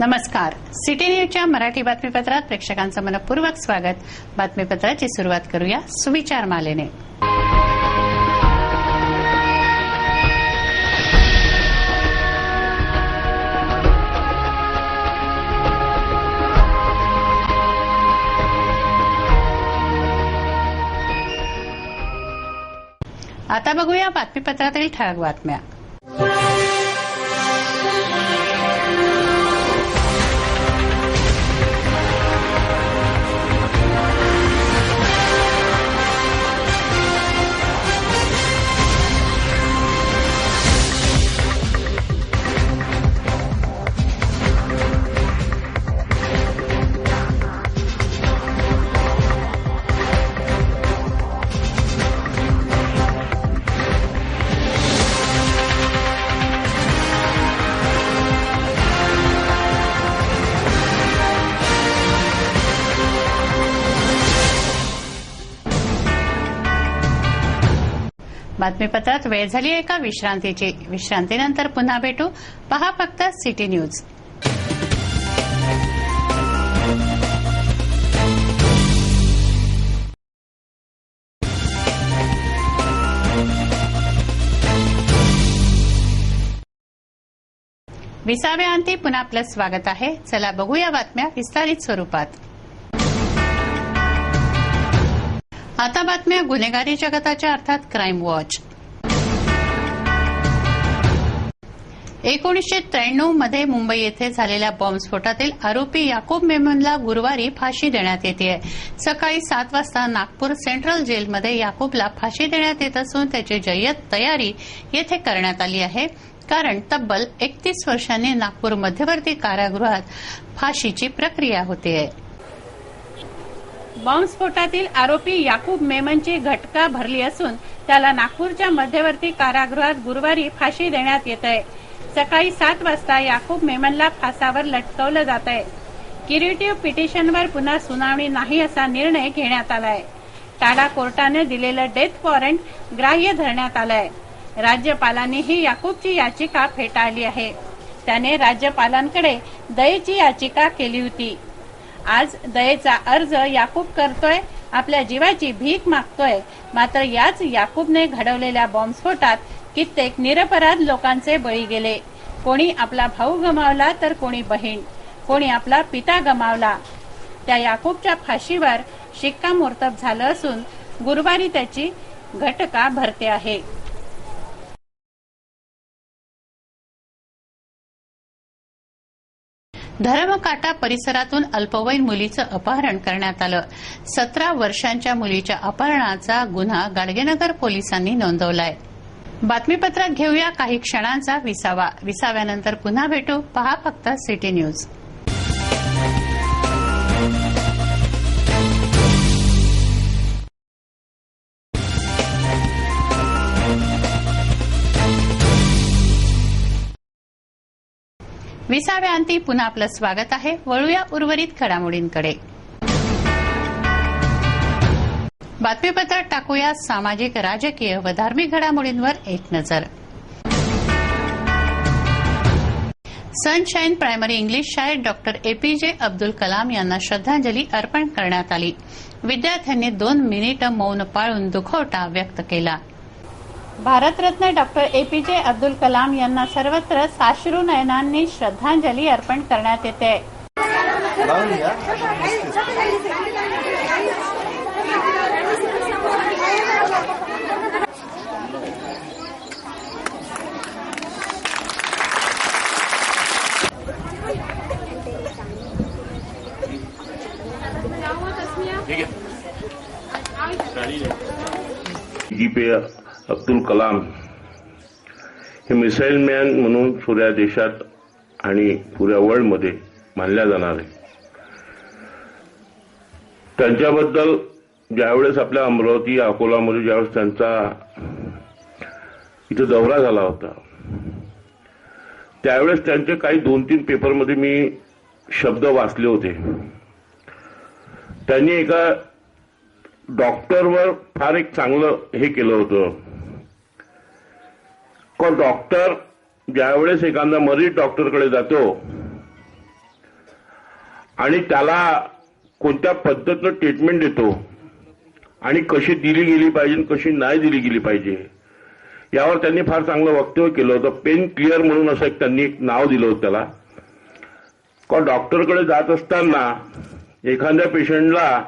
नमस्कार. सिटी न्यूजच्या मराठी बातमीपत्रात प्रेक्षकांचं मनपूर्वक स्वागत. बातमीपत्राची सुरुवात करूया सुविचार मालेने. आता बघूया बातमीपत्रातील ठळक बातम्या. बातमीपत्रात वेळ झाली एका विश्रांतीची. विश्रांतीनंतर पुन्हा भेटू. पहा फक्त सिटी न्यूज. विसाव्या अंती पुन्हा आपलं स्वागत आहे. चला बघूया बातम्या विस्तारित स्वरूपात. आता बातम्या गुन्हेगारी जगताच्या अर्थात क्राईम वॉच. 1993 मध्ये मुंबई येथे झालेल्या बॉम्बस्फोटातील आरोपी याकूब मेमनला गुरुवारी फाशी देण्यात येते. सकाळी 7 वाजता नागपूर सेंट्रल जेलमध्ये याकूबला फाशी देण्यात येत असून त्याची जय्यत तयारी येथे करण्यात आली आहे. कारण तब्बल 31 वर्षांनी नागपूर मध्यवर्ती कारागृहात फाशीची प्रक्रिया होते. बॉम्बस्फोटातील आरोपी याकूब मेमनची घटका भरली असून त्याला नागपूरच्या मध्यवर्ती कारागृहात गुरुवारी फाशी देण्यात येत आहे. सकाळी 7 वाजता याकूब मेमनला फासावर लटकवलं जात आहे. क्युरेटिव्ह पिटिशनवर पुन्हा सुनावणी नाही असा निर्णय घेण्यात आलाय. टाडा कोर्टाने दिलेलं डेथ वॉरंट ग्राह्य धरण्यात आलंय. राज्यपालांनीही याकूबची याचिका फेटाळली आहे. त्याने राज्यपालांकडे दयेची याचिका केली होती. आज दयेचा अर्ज याकूब करतोय, आपल्या जीवाची भीक मागतोय. मात्र याच याकूबने घडवलेल्या बॉम्बस्फोटात कित्येक निरपराध लोकांचे बळी गेले. कोणी आपला भाऊ गमावला तर कोणी बहीण, कोणी आपला पिता गमावला. त्या याकूबच्या फाशीवर शिक्कामोर्तब झालं असून गुरुवारी त्याची घटका भरते आहे. धरमकाटा परिसरातून अल्पवयीन मुलीचं अपहरण करण्यात आलं. 17 वर्षांच्या मुलीच्या अपहरणाचा गुन्हा गाडगेनगर पोलिसांनी नोंदवलाय. बातमीपत्रात घेऊया काही क्षणांचा विसावा. विसाव्यानंतर पुन्हा भेटू. पहा फक्त सिटी न्यूज. विसाव्या अंती पुन्हा आपलं स्वागत आहे. वळूया उर्वरित घडामोडींकडे. बातमीपत्रात टाकूया सामाजिक, राजकीय व धार्मिक घडामोडींवर एक नजर. सनशाईन प्रायमरी इंग्लिश शाळेत डॉक्टर एपीजे अब्दुल कलाम यांना श्रद्धांजली अर्पण करण्यात आली. विद्यार्थ्यांनी 2 मिनिटं मौन पाळून दुखवटा व्यक्त केला. भारतरत्न डॉक्टर एपीजे अब्दुल कलाम यांना सर्वत्र साश्रू नयनांनी श्रद्धांजली अर्पण करण्यात येते. अब्दुल कलाम हे मिसाईल मॅन म्हणून पुऱ्या देशात आणि पुऱ्या वर्ल्डमध्ये मानल्या जाणार आहे. त्यांच्याबद्दल ज्यावेळेस आपल्या अमरावती अकोलामध्ये ज्यावेळेस त्यांचा इथं दौरा झाला होता त्यावेळेस त्यांचे काही 2-3 पेपरमध्ये मी शब्द वाचले होते. त्यांनी एका डॉक्टरवर फार एक चांगलं हे केलं होतं. डॉक्टर ज्यावेळेस एखादा मरीज डॉक्टरकडे जातो आणि त्याला कोणत्या पद्धतीनं ट्रीटमेंट देतो आणि कशी दिली गेली पाहिजे आणि कशी नाही दिली गेली पाहिजे यावर त्यांनी फार चांगलं वक्तव्य केलं होतं. पेन क्लिअर म्हणून असं त्यांनी एक नाव दिलं होतं त्याला. कारण डॉक्टरकडे जात असताना एखाद्या पेशंटला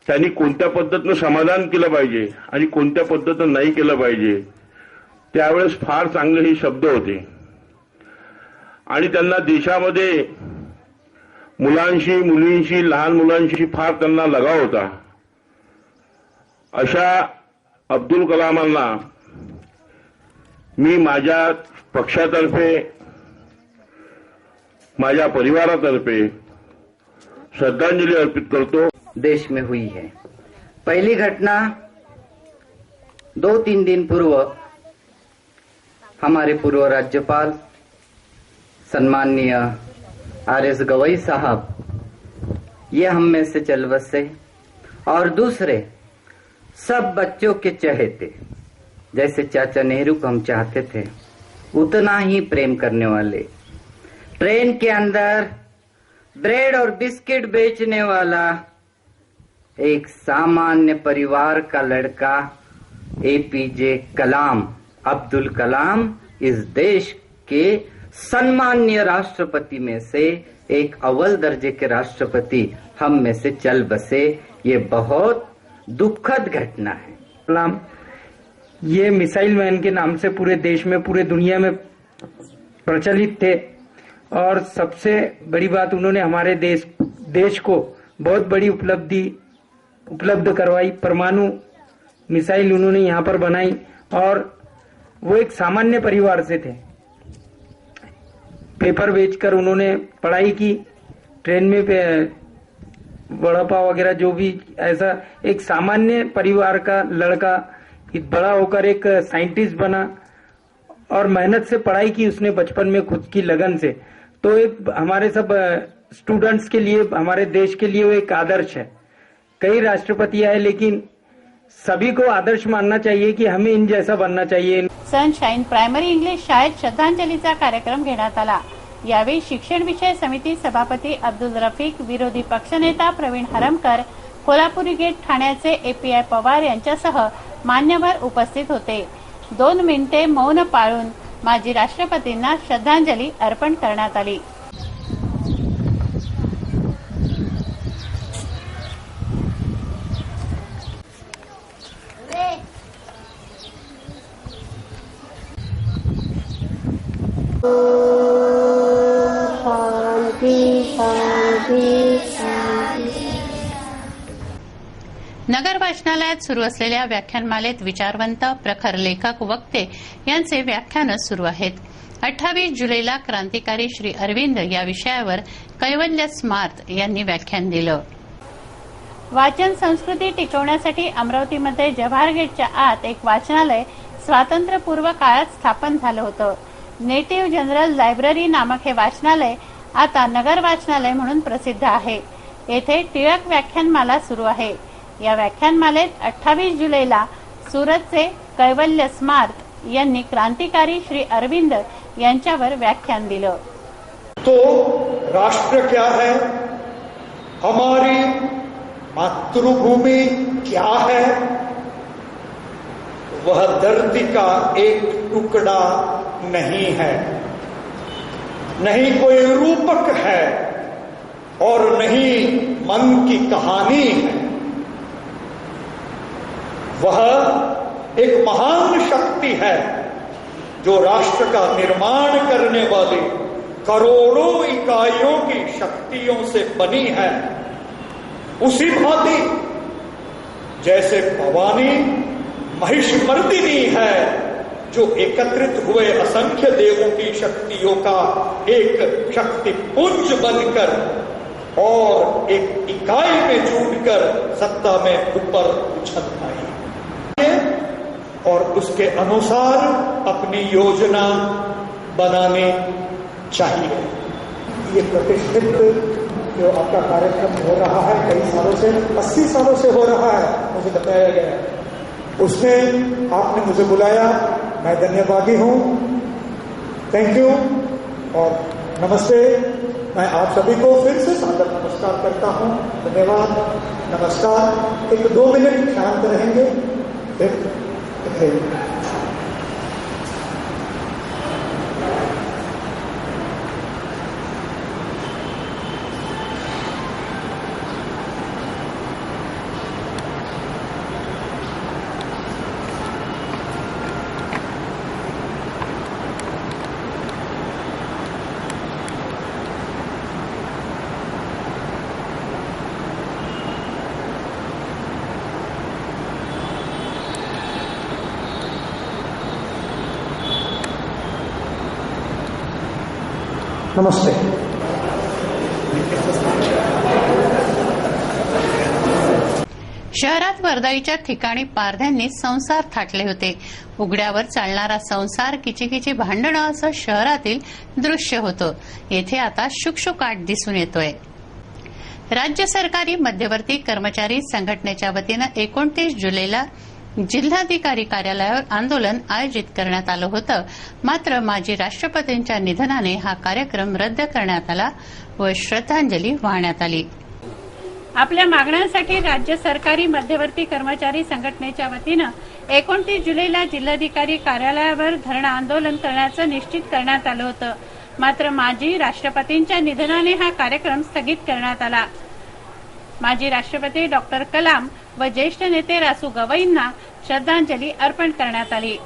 त्यांनी कोणत्या पद्धतीनं समाधान केलं पाहिजे आणि कोणत्या पद्धतीनं नाही केलं पाहिजे त्यावेळेस फार चांगले हे शब्द होते. आणि त्यांना देशामध्ये मुलांशी मुलींशी लहान मुलांशी फार त्यांना लगाव होता. अशा अब्दुल कलामांना मी माझ्या पक्षातर्फे माझ्या परिवारातर्फे श्रद्धांजलि अर्पित करतो. देश में हुई है। पहली घटना 2-3 दिन पूर्व हमारे पूर्व राज्यपाल सम्माननीय RS गवई साहब ये हम में से चल बसे और दूसरे सब बच्चों के चहेते जैसे चाचा नेहरू को हम चाहते थे उतना ही प्रेम करने वाले ट्रेन के अंदर ब्रेड और बिस्किट बेचने वाला एक सामान्य परिवार का लड़का APJ कलाम अब्दुल कलाम इस देश के सम्माननीय राष्ट्रपति में से एक अव्वल दर्जे के राष्ट्रपति हम में से चल बसे. ये बहुत दुखद घटना है. कलाम ये मिसाइल मैन के नाम से पूरे देश में पूरे दुनिया में प्रचलित थे और सबसे बड़ी बात उन्होंने हमारे देश को बहुत बड़ी उपलब्ध करवाई. परमाणु मिसाइल उन्होंने यहाँ पर बनाई और वो एक सामान्य परिवार से थे. पेपर बेचकर उन्होंने पढ़ाई की. ट्रेन में वड़ा पाव वगैरह जो भी ऐसा एक सामान्य परिवार का लड़का बड़ा होकर एक साइंटिस्ट बना और मेहनत से पढ़ाई की उसने बचपन में खुद की लगन से. तो एक हमारे सब स्टूडेंट्स के लिए हमारे देश के लिए वो एक आदर्श है. कई राष्ट्रपति आए लेकिन सभी को आदर्श मानना चाहिए कि हमें इन जैसा बनना चाहिए. सनशाईन प्रायमरी इंग्लिश शाळेत श्रद्धांजलीचा कार्यक्रम घेण्यात आला. यावेळी शिक्षण विषय समिती सभापती अब्दुल रफीक, विरोधी पक्षनेता प्रवीण हरमकर, कोल्हापुरी गेट ठाण्याचे API पवार यांच्यासह मान्यवर उपस्थित होते. 2 मिनिटे मौन पाळून माजी राष्ट्रपतींना श्रद्धांजली अर्पण करण्यात आली. नगर वाचनालयात सुरू असलेल्या व्याख्यानमालेत विचारवंत प्रखर लेखक वक्ते यांचे व्याख्यान सुरू आहेत. 28 जुलैला क्रांतिकारी श्री अरविंद या विषयावर कैवल्य स्मार्त यांनी व्याख्यान दिलं. वाचन संस्कृती टिकवण्यासाठी अमरावतीमध्ये जव्हार गेटच्या आत एक वाचनालय स्वातंत्र्यपूर्व काळात स्थापन झालं होतं. नेटिव्ह जनरल लायब्ररी नामक हे वाचनालय आता नगर वाचनालय म्हणून प्रसिद्ध आहे. येथे टिळक व्याख्यानमाला सुरू आहे. या व्याख्यानमालेत 28 जुलैला सुरतचे कैवल्य स्मार्त यांनी क्रांतिकारी श्री अरविंद यांच्यावर व्याख्यान दिलं. तो राष्ट्र क्या है, हमारी मातृभूमि क्या है, वह धरती का एक टुकड़ा नहीं है, नहीं कोई रूपक है और नहीं मन की कहानी है. वह एक महान शक्ति है जो राष्ट्र का निर्माण करने वाली करोड़ों इकाइयों की शक्तियों से बनी है. उसी भांति जैसे भवानी महिषमर्दिनी है जो एकत्रित हुए असंख्य देवों की शक्तियों का एक शक्ति पुंज बनकर और एक इकाई में जुटकर सत्ता में ऊपर उछल आई और उसके अनुसार अपनी योजना बनानी चाहिए. ये प्रतिष्ठित जो आपका कार्यक्रम हो रहा है कई सालों से 80 सालों से हो रहा है मुझे बताया गया. उसमें आपने मुझे बुलाया, मैं धन्यवादी हूं. थैंक यू और नमस्ते. मैं आप सभी को फिर से सादर नमस्कार करता हूं। धन्यवाद, नमस्कार। 1-2 मिनट शांत रहेंगे फिर नमस्ते। शहरात वर्दळीच्या ठिकाणी पारध्यांनी संसार थाटले होते. उघड्यावर चालणारा संसार, किचकिची भांडणं असं शहरातील दृश्य होतं. येथे आता शुकशुकाट दिसून येतोय. राज्य सरकारी मध्यवर्ती कर्मचारी संघटनेच्या वतीनं 29 जुलैला जिल्हाधिकारी कार्यालयावर आंदोलन आयोजित करण्यात आलं होतं. मात्र माजी राष्ट्रपतींच्या निधनाने हा कार्यक्रम रद्द करण्यात आला व श्रद्धांजली वाहण्यात आली. आपल्या मागण्यांसाठी राज्य सरकारी मध्यवर्ती कर्मचारी संघटनेच्या वतीनं 29 जुलैला जिल्हाधिकारी कार्यालयावर धरणं आंदोलन करण्याचं निश्चित करण्यात आलं होतं. मात्र माजी राष्ट्रपतींच्या निधनाने हा कार्यक्रम स्थगित करण्यात आला. माजी राष्ट्रपती डॉक्टर कलाम व ज्येष्ठ नेते रासू गवईंना श्रद्धांजली अर्पण करण्यात आली.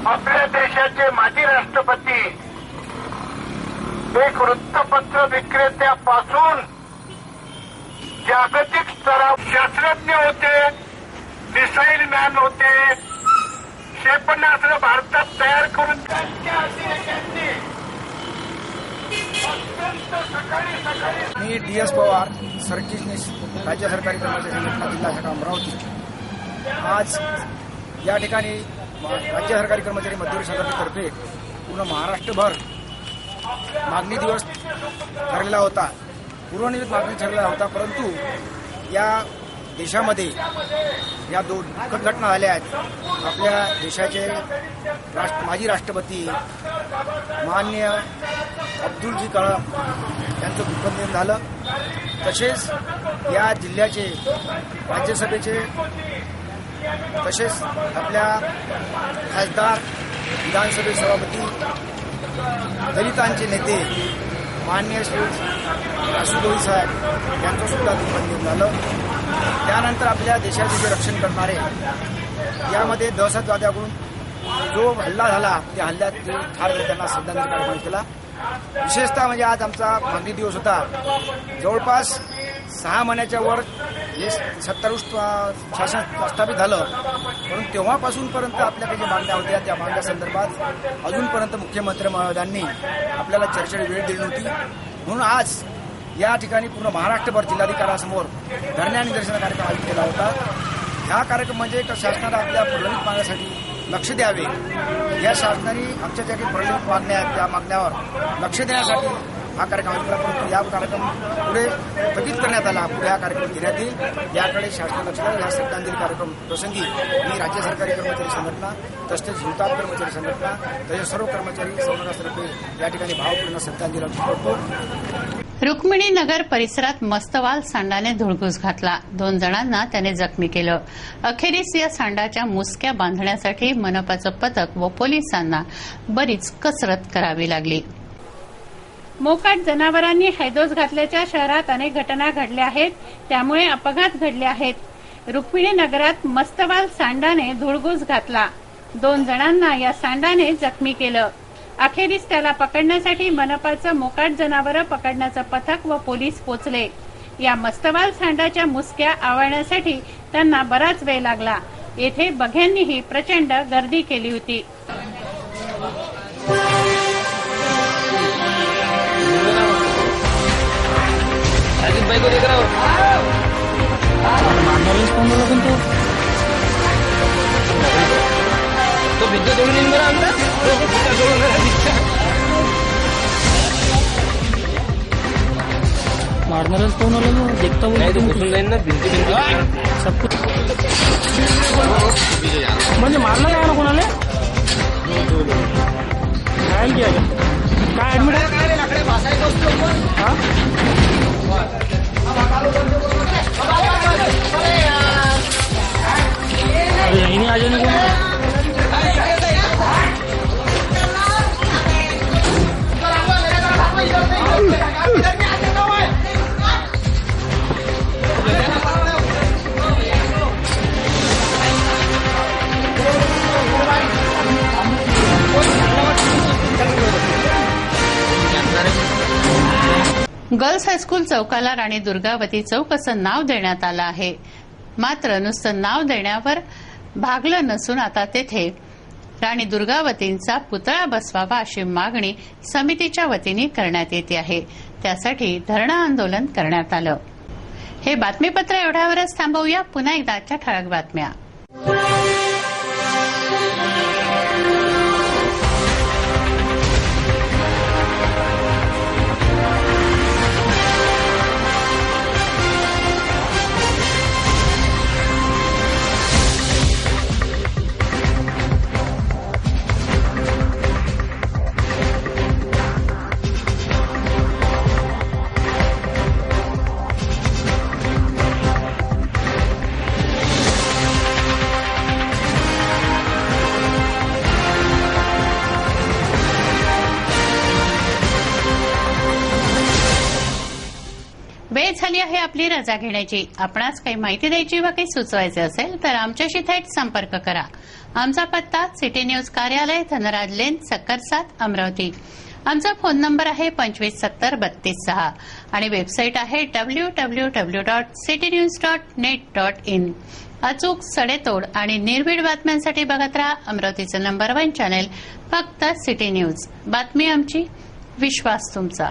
आपल्या देशाचे माजी राष्ट्रपती एक वृत्तपत्र विक्रेत्यापासून जागतिक स्तरावर शास्त्रज्ञ होते, मिसाईल मॅन होते, क्षेपणास्त्र भारतात तयार करून त्यांच्या अतिरेक्यांनी मी DS पवार, सरचिटणीस राज्य सरकारी कर्मचारी संघटना जिल्हा शाखा अमरावती. आज या ठिकाणी राज्य सरकारी कर्मचारी मध्यवर्ती संघटनेतर्फे पूर्ण महाराष्ट्रभर मागणी दिवस ठरलेला होता. पूर्वनियोजित मागणी ठरलेला होता. परंतु या देशामध्ये या 2 दुःखद घटना झाल्या आहेत. आपल्या देशाचे माजी राष्ट्रपती माननीय अब्दुलजी कलाम यांचं दुःखद निधन झालं. तसेच या जिल्ह्याचे राज्यसभेचे तसेच आपल्या खासदार, विधानसभे सभापती, दलितांचे नेते माननीय श्री रासू गवई साहेब यांचं सुद्धा दुःखद निधन झालं. त्यानंतर आपल्या देशाचे जे रक्षण करणारे, यामध्ये दहशतवाद्याकडून जो हल्ला झाला त्या हल्ल्यात ठार झाले त्यांना श्रद्धांजली कार्यक्रम केला. विशेषतः म्हणजे आज आमचा मागणी दिवस होता. जवळपास 6 महिन्याच्या वर हे सत्तारूढ शासन प्रस्थापित झालं, परंतु तेव्हापासूनपर्यंत आपल्या काही ज्या मागण्या होत्या त्या मागण्या संदर्भात अजूनपर्यंत मुख्यमंत्री महोदयांनी आपल्याला चर्चेला वेळ दिली नव्हती. म्हणून आज या ठिकाणी पूर्ण महाराष्ट्रभर जिल्हाधिकाऱ्यांसमोर धरणे आणि निदर्शन कार्यक्रम आयोजित केला होता. हा कार्यक्रम म्हणजे शासनाला आपल्या प्रलंबित मागण्यासाठी लक्ष द्यावे, या शासनाने आमच्या ज्या काही प्रलंबित मागण्या आहेत त्या मागण्यावर लक्ष देण्यासाठी हा कार्यक्रम आयोजित केला. परंतु या कार्यक्रम पुढे स्थगित करण्यात आला. पुढे हा कार्यक्रम घेण्यात येईल याकडे शासन लक्ष द्यावे. या श्रद्धांजली कार्यक्रम प्रसंगी मी राज्य सरकारी कर्मचारी संघटना तसेच हिवताप कर्मचारी संघटना तसेच सर्व कर्मचारी संघटनातर्फे या ठिकाणी भावपूर्ण श्रद्धांजली अर्पण करतो. रुक्मिणी नगर परिसरात मस्तवाल सांडाने धुडगूस घातला. 2 जणांना त्याने जखमी केलं. अखेरीस या सांडाच्या मुसक्या बांधण्यासाठी मनपाचं पथक व पोलिसांना बरीच कसरत करावी लागली. मोकाट जनावरांनी हैदोस घातल्याच्या शहरात अनेक घटना घडल्या आहेत. त्यामुळे अपघात घडले आहेत. रुक्मिणी नगरात मस्तवाल सांडाने धुडगूस घातला. 2 जणांना या सांडाने जखमी केलं. अखेरीस त्याला पकडण्यासाठी मनपाचं मोकाट जनावरं पकडण्याचं पथक व पोलीस पोचले. या मस्तवाल सांडाच्या मुसक्या आवळण्यासाठी त्यांना बराच वेळ लागला. येथे बघ्यांनीही प्रचंड गर्दी केली होती. मारणारच कोण आलं देखता घुसून जाईल ना भिंती सब कुछ म्हणजे मारलं काय ना कोणाला घायल किया काय गर्ल्स हायस्कूल चौकाला राणी दुर्गावती चौक असं नाव देण्यात आलं आहे. मात्र नुसतं नाव देण्यावर भागलं नसून आता तेथे राणी दुर्गावतींचा पुतळा बसवावा अशी मागणी समितीच्या वतीने करण्यात येते आहे. त्यासाठी धरणं आंदोलन करण्यात आलं. हे बातमीपत्र एवढ्यावरच थांबवूया. पुन्हा एकदा आजच्या ठळक बातम्या. वेळ झाली आहे आपली रजा घेण्याची. आपणास काही माहिती द्यायची व काही सुचवायचे असेल तर आमच्याशी थेट संपर्क करा. आमचा पत्ता सिटी न्यूज कार्यालय, धनराज लेन, सक्कर 7, अमरावती. आमचा फोन नंबर आहे 2570-32-6 आणि वेबसाईट आहे www.citynews.net.in. अचूक, सडेतोड आणि निर्भीड बातम्यांसाठी बघत राहा अमरावतीचं नंबर 1 चॅनेल, फक्त सिटी न्यूज. बातमी आमची, विश्वास तुमचा.